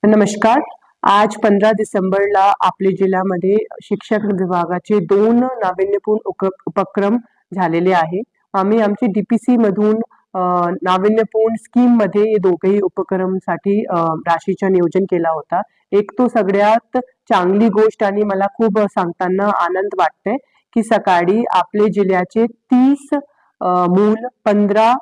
नमस्कार. आज 15 डिसेंबरला आपल्या जिल्ह्यामध्ये शिक्षण विभागाचे 2 नाविन्यपूर्ण उपक्रम झालेले आहे. आम्ही आमची डीपीसी मधून नाविन्यपूर्ण स्कीम मध्ये हे दोघेही उपक्रमसाठी राशीचं नियोजन केला होता. एक तो सगळ्यात चांगली गोष्ट आणि मला खूप सांगताना आनंद वाटतंय की सकाळी आपल्या जिल्ह्याचे 30 मूल, 15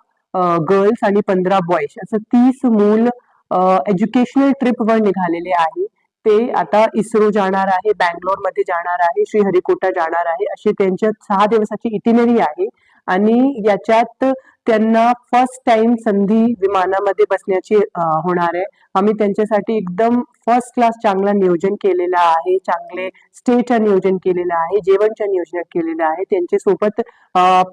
गर्ल्स आणि 15 बॉयज असं 30 मूल एज्युकेशनल ट्रिपवर निघालेले आहे. ते आता इस्रो जाणार आहे, बँगलोर मध्ये जाणार आहे, श्रीहरिकोटा जाणार आहे, अशी त्यांच्या 6 दिवसाची इटिनरी आहे. आणि याच्यात त्यांना फर्स्ट टाइम संधी विमानामध्ये बसण्याची होणार आहे. आम्ही त्यांच्यासाठी एकदम फर्स्ट क्लास चांगला नियोजन केलेला आहे, चांगले स्टेचं नियोजन केलेलं आहे, जेवणचं नियोजन केलेलं आहे. त्यांच्या सोबत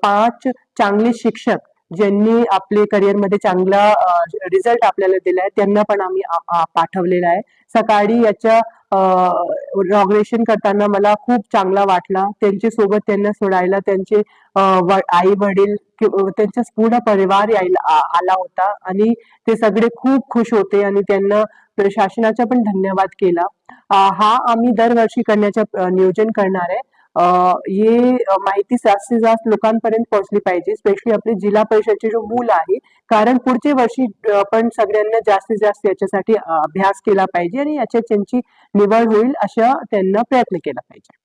5 चांगले शिक्षक ज्यांनी आपले करिअरमध्ये चांगला रिझल्ट आपल्याला दिलाय त्यांना पण आम्ही पाठवलेला आहे. सकाळी याच्या इनॉग्रेशन करताना मला खूप चांगला वाटला. त्यांच्या सोबत त्यांना सोडायला त्यांचे आई वडील त्यांचा पूर्ण परिवार आला होता आणि ते सगळे खूप खुश होते आणि त्यांना प्रशासनाचा पण धन्यवाद केला. हा आम्ही दरवर्षी करण्याचं नियोजन करणार आहे. ये माहिती जास्तीत जास्त लोकांपर्यंत पोहोचली पाहिजे, स्पेशली आपले जिल्हा परिषदचे जो मूल आहे, कारण पुढच्या वर्षी आपण सगळ्यांना जास्तीत जास्त याच्यासाठी अभ्यास केला पाहिजे आणि याच्यात त्यांची निवड होईल अशा त्यांना प्रयत्न केला पाहिजे.